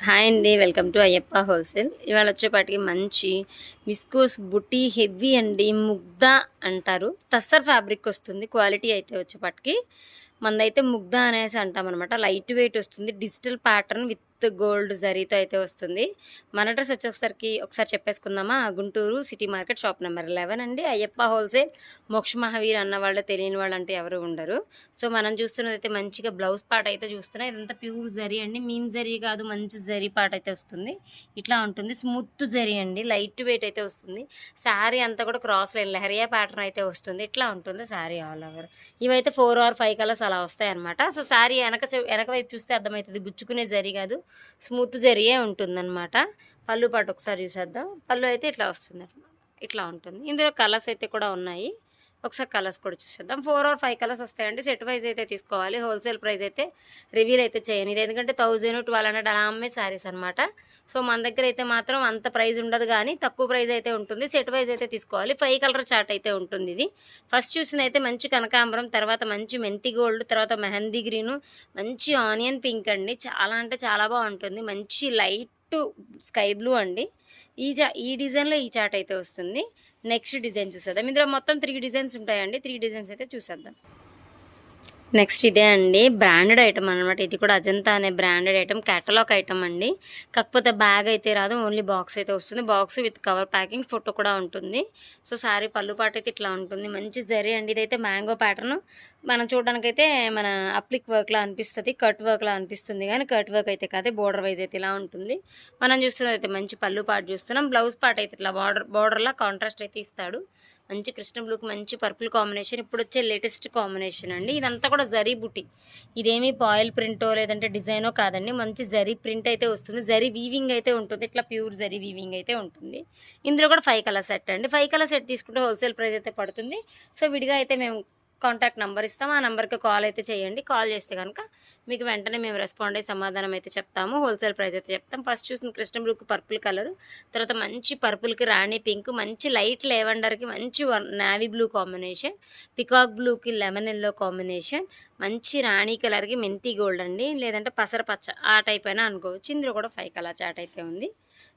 Hi అండి, welcome to Ayyappa wholesale. ఇవాళ వచ్చేపాటికి మంచి విస్కోస్ బుట్టి హెవీ అండి, ముగ్ధ అంటారు. టస్సర్ ఫ్యాబ్రిక్ వస్తుంది. క్వాలిటీ అయితే వచ్చేపాటికి మనదైతే ముగ్ధ అనేసి అంటాం అనమాట. లైట్ వెయిట్ వస్తుంది. డిజిటల్ ప్యాటర్న్ విత్ గోల్డ్ జరీతో అయితే వస్తుంది. మన అడ్రస్ వచ్చేసరికి ఒకసారి చెప్పేసుకుందామా. Guntur city market, shop number 11 అండి. అయ్యప్ప హోల్సేల్. మోక్ష మహావీర్ అన్న వాళ్ళు, తెలియని వాళ్ళు అంటే ఎవరు ఉండరు. సో మనం చూస్తున్నదైతే మంచిగా బ్లౌజ్ పార్ట్ అయితే చూస్తున్నాం. ఇదంతా ప్యూర్ జరీ అండి, మీమ్ జరీ కాదు, మంచి జరీ పార్ట్ అయితే వస్తుంది. ఇట్లా ఉంటుంది. స్మూత్ జరీ అండి, లైట్ వెయిట్ అయితే వస్తుంది. శారీ అంతా కూడా క్రాస్ లైన్ లెహరియా ప్యాటర్న్ అయితే వస్తుంది. ఇట్లా ఉంటుంది శారీ ఆల్ ఓవర్. ఇవైతే 4 or 5 కలర్స్ అలా వస్తాయి అనమాట. సో శారీ వెనక వైపు చూస్తే అర్థమవుతుంది, గుచ్చుకునే జరీ కాదు, స్మూత్ జరీయే ఉంటుందన్నమాట. పళ్ళు పాటు ఒకసారి చూసేద్దాం. పళ్ళు అయితే ఇట్లా వస్తుంది, ఇట్లా ఉంటుంది. ఇందులో కలర్స్ అయితే కూడా ఉన్నాయి. ఒకసారి కలర్స్ కూడా చూసేద్దాం. 4 or 5 కలర్స్ వస్తాయండి. సెట్ వైజ్ అయితే తీసుకోవాలి. హోల్సేల్ ప్రైస్ అయితే రివీల్ అయితే చేయను. ఇది ఎందుకంటే 1000-1200 అలా అమ్మే శారీస్ అనమాట. సో మన దగ్గర అయితే మాత్రం అంత ప్రైస్ ఉండదు, కానీ తక్కువ ప్రైస్ అయితే ఉంటుంది. సెట్ వైజ్ అయితే తీసుకోవాలి. 5 కలర్ చార్ట్ అయితే ఉంటుంది. ఇది ఫస్ట్ చూసిన అయితే మంచి కనకాంబరం, తర్వాత మంచి మెంతి గోల్డ్, తర్వాత మెహందీ గ్రీను, మంచి ఆనియన్ పింక్ అండి. చాలా అంటే చాలా బాగుంటుంది. మంచి లైట్ స్కై బ్లూ అండి. ఈ డిజైన్లో ఈ చార్ట్ అయితే వస్తుంది. నెక్స్ట్ డిజైన్ చూసేద్దాం. ఇందులో మొత్తం 3 డిజైన్స్ ఉంటాయండి. 3 డిజైన్స్ అయితే చూసేద్దాం. నెక్స్ట్ ఇదే అండి, బ్రాండెడ్ ఐటమ్ అనమాట. ఇది కూడా అజంతా అనే బ్రాండెడ్ ఐటమ్, క్యాటలాగ్ ఐటమ్ అండి. కాకపోతే బ్యాగ్ అయితే రాదు, ఓన్లీ బాక్స్ అయితే వస్తుంది. Box with cover packing, photo కూడా ఉంటుంది. సో శారీ పళ్ళు పాటు అయితే ఇట్లా ఉంటుంది. మంచి జరీ అండి. ఇదైతే మ్యాంగో ప్యాటర్న్. మనం చూడడానికైతే మన అప్లిక్ వర్క్లా అనిపిస్తుంది, కట్ వర్క్లా అనిపిస్తుంది, కానీ కట్ వర్క్ అయితే కాదు, బోర్డర్ వైజ్ అయితే ఇలా ఉంటుంది. మనం చూస్తున్నది అయితే మంచి పళ్ళు పాటు చూస్తున్నాం. బ్లౌజ్ పార్ట్ అయితే ఇట్లా బోర్డర్లా కాంట్రాస్ట్ అయితే ఇస్తాడు. మంచి కృష్ణ బ్లూకి మంచి పర్పుల్ కాంబినేషన్, ఇప్పుడు వచ్చే లేటెస్ట్ కాంబినేషన్ అండి. ఇదంతా కూడా జరీ బుట్టి. ఇదేమీ పాయిల్ ప్రింటో లేదంటే డిజైనో కాదండి, మంచి జరీ ప్రింట్ అయితే వస్తుంది. జరీ వీవింగ్ అయితే ఉంటుంది. ఇట్లా ప్యూర్ జరీ వీవింగ్ అయితే ఉంటుంది. ఇందులో కూడా 5 కలర్ సెట్ అండి. 5 కలర్ సెట్ తీసుకుంటే హోల్సేల్ ప్రైస్ అయితే పడుతుంది. సో విడిగా అయితే మేము కాంటాక్ట్ నెంబర్ ఇస్తాము. ఆ నెంబర్కి కాల్ అయితే చేయండి. కాల్ చేస్తే కనుక మీకు వెంటనే మేము రెస్పాండ్ అయ్యి సమాధానం అయితే చెప్తాము. హోల్సేల్ ప్రైస్ అయితే చెప్తాం. ఫస్ట్ చూసిన కృష్ణ బ్లూకి పర్పుల్ కలర్, తర్వాత మంచి పర్పుల్కి రాణి పింక్, మంచి లైట్ లెవెండర్కి మంచి నావీ బ్లూ కాంబినేషన్, పికాక్ బ్లూకి లెమన్ ఎల్లో కాంబినేషన్, మంచి రాణి కలర్కి మెంతి గోల్డ్ అండి, లేదంటే పసర పచ్చ ఆ టైప్ అయినా అనుకోవచ్చు. ఇందులో కూడా 5 కలర్ చాట్ అయితే ఉంది.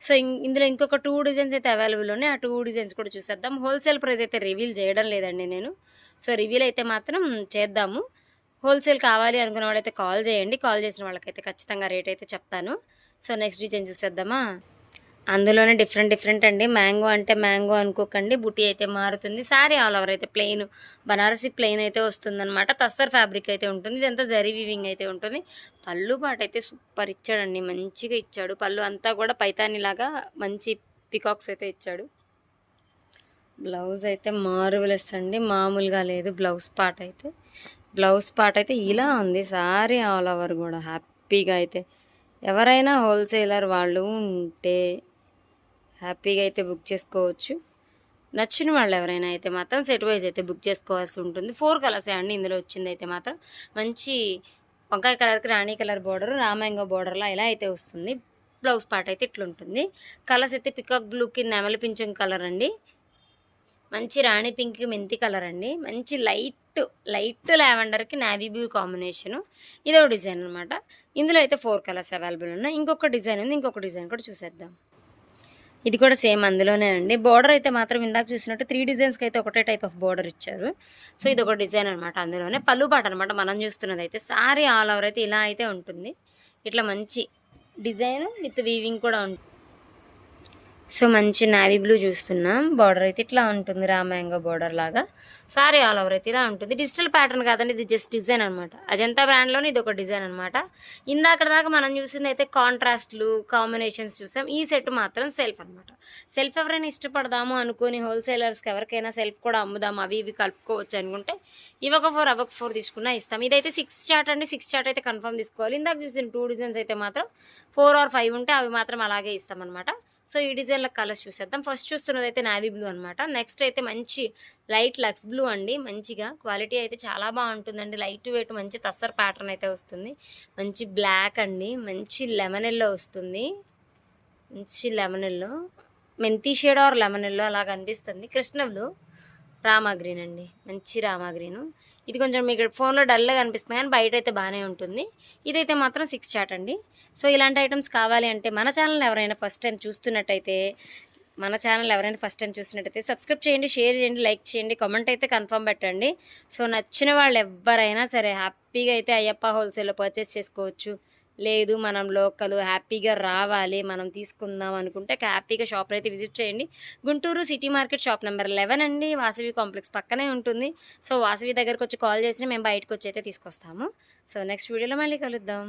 సో ఇందులో ఇంకొక 2 డిజైన్స్ అయితే అవైలబుల్ ఉన్నాయి. ఆ 2 డిజైన్స్ కూడా చూసేద్దాం. హోల్సేల్ ప్రైస్ అయితే రివీల్ చేయడం లేదండి నేను. సో రివీల్ అయితే మాత్రం చేద్దాము. హోల్సేల్ కావాలి అనుకున్న వాళ్ళైతే కాల్ చేయండి. కాల్ చేసిన వాళ్ళకైతే ఖచ్చితంగా రేట్ అయితే చెప్తాను. సో నెక్స్ట్ డిజైన్ చూసేద్దామా. అందులోనే డిఫరెంట్ అండి. మ్యాంగో అంటే మ్యాంగో అనుకోకండి, బుట్టి అయితే మారుతుంది. శారీ ఆల్ ఓవర్ అయితే ప్లెయిన్, బనారసి ప్లెయిన్ అయితే వస్తుందన్నమాట. టస్సర్ ఫ్యాబ్రిక్ అయితే ఉంటుంది. ఇదంతా జరీ వీవింగ్ అయితే ఉంటుంది. పళ్ళు పాటు అయితే సూపర్ ఇచ్చాడండి, మంచిగా ఇచ్చాడు. పళ్ళు అంతా కూడా పైతానిలాగా మంచి పికాక్స్ అయితే ఇచ్చాడు. బ్లౌజ్ అయితే మార్వెలస్ అండి, మామూలుగా లేదు. బ్లౌజ్ పార్ట్ అయితే ఇలా ఉంది. సారీ ఆల్ ఓవర్ కూడా హ్యాపీగా అయితే ఎవరైనా హోల్సేలర్ వాళ్ళు ఉంటే హ్యాపీగా అయితే బుక్ చేసుకోవచ్చు. నచ్చిన వాళ్ళు ఎవరైనా అయితే మాత్రం సెట్ వైజ్ అయితే బుక్ చేసుకోవాల్సి ఉంటుంది. 4 కలర్సే అండి ఇందులో వచ్చింది. అయితే మాత్రం మంచి వంకాయ కలర్కి రాణి కలర్ బోర్డర్, రామాంగో బోర్డర్లా ఇలా అయితే వస్తుంది. బ్లౌజ్ పార్ట్ అయితే ఇట్లుంటుంది. కలర్స్ అయితే పికాక్ బ్లూకి నెమలి పింఛం కలర్ అండి, మంచి రాణి పింక్ మెంతి కలర్ అండి, మంచి లైట్ లావెండర్కి నావీ బ్లూ కాంబినేషను. ఇదో డిజైన్ అనమాట. ఇందులో అయితే 4 కలర్స్ అవైలబుల్ ఉన్నాయి. ఇంకొక డిజైన్ ఉంది, ఇంకొక డిజైన్ కూడా చూసేద్దాం. ఇది కూడా సేమ్ అందులోనే అండి. బోర్డర్ అయితే మాత్రం ఇందాక చూసినట్టు 3 డిజైన్స్కి అయితే ఒకటే టైప్ ఆఫ్ బోర్డర్ ఇచ్చారు. సో ఇది ఒక డిజైన్ అనమాట. అందులోనే పళ్ళు పాట అనమాట. మనం చూస్తున్నది అయితే సారీ ఆల్ ఓవర్ అయితే ఇలా అయితే ఉంటుంది. ఇట్లా మంచి డిజైన్ విత్ వీవింగ్ కూడా ఉంటుంది. సో మంచి నావీ బ్లూ చూస్తున్నాం. బార్డర్ అయితే ఇట్లా ఉంటుంది, రామాంగో బార్డర్ లాగా. సారీ ఆల్ ఓవర్ అయితే ఇలా ఉంటుంది. డిజిటల్ ప్యాటర్న్ కాదండి, ఇది జస్ట్ డిజైన్ అనమాట. అజంతా బ్రాండ్లోనే ఇది ఒక డిజైన్ అనమాట. ఇందాక దాకా మనం చూసింది అయితే కాంట్రాస్ట్లు కాంబినేషన్స్ చూసాం. ఈ సెట్ మాత్రం సెల్ఫ్ అనమాట. సెల్ఫ్ ఎవరైనా ఇష్టపడదాము అనుకుని హోల్సేలర్స్కి ఎవరికైనా సెల్ఫ్ కూడా అమ్ముదాము, అవి ఇవి కలుపుకోవచ్చు అనుకుంటే ఇవొక 4 అవొక 4 తీసుకున్నా ఇస్తాం. ఇదైతే 6 చార్ట్ అండి. 6 చార్ట్ అయితే కన్ఫర్మ్ తీసుకోవాలి. ఇందాక చూసిన 2 డిజైన్స్ అయితే మాత్రం 4 or 5 ఉంటే అవి మాత్రం అలాగే ఇస్తాం అనమాట. సో ఈ డిజైన్లో కలర్స్ చూసేద్దాం. ఫస్ట్ చూస్తున్నది అయితే నావీ బ్లూ అనమాట. నెక్స్ట్ అయితే మంచి లైట్ లక్స్ బ్లూ అండి. మంచిగా క్వాలిటీ అయితే చాలా బాగుంటుందండి. లైట్ వెయిట్ మంచి టస్సర్ ప్యాటర్న్ అయితే వస్తుంది. మంచి బ్లాక్ అండి, మంచి లెమన్ ఎల్లో వస్తుంది. మంచి లెమన్ ఎల్లో, మెంతి షేడ్ ఆర్ లెమన్ ఎల్లో అలా కనిపిస్తుంది. కృష్ణ బ్లూ, రామా గ్రీన్ అండి, మంచి రామా గ్రీను. ఇది కొంచెం మీకు ఫోన్లో డల్గా కనిపిస్తుంది, కానీ బయట అయితే బాగానే ఉంటుంది. ఇదైతే మాత్రం 6 చార్ట్ అండి. సో ఇలాంటి ఐటమ్స్ కావాలి అంటే మన ఛానల్ ఎవరైనా ఫస్ట్ టైం చూస్తున్నట్టయితే సబ్స్క్రైబ్ చేయండి, షేర్ చేయండి, లైక్ చేయండి, కామెంట్ అయితే కన్ఫర్మ్ పెట్టండి. సో నచ్చిన వాళ్ళు ఎవరైనా సరే హ్యాపీగా అయితే అయ్యప్ప హోల్సేల్లో పర్చేస్ చేసుకోవచ్చు. లేదు మనం లోకల్ హ్యాపీగా రావాలి, మనం తీసుకుందాం అనుకుంటే హ్యాపీగా షాప్ అయితే విజిట్ చేయండి. Guntur city market shop number 11 అండి, వాసవి కాంప్లెక్స్ పక్కనే ఉంటుంది. సో వాసవి దగ్గరకు వచ్చి కాల్ చేసినా మేము బయటకు వచ్చి అయితే తీసుకొస్తాము. సో నెక్స్ట్ వీడియోలో మళ్ళీ కలుద్దాం.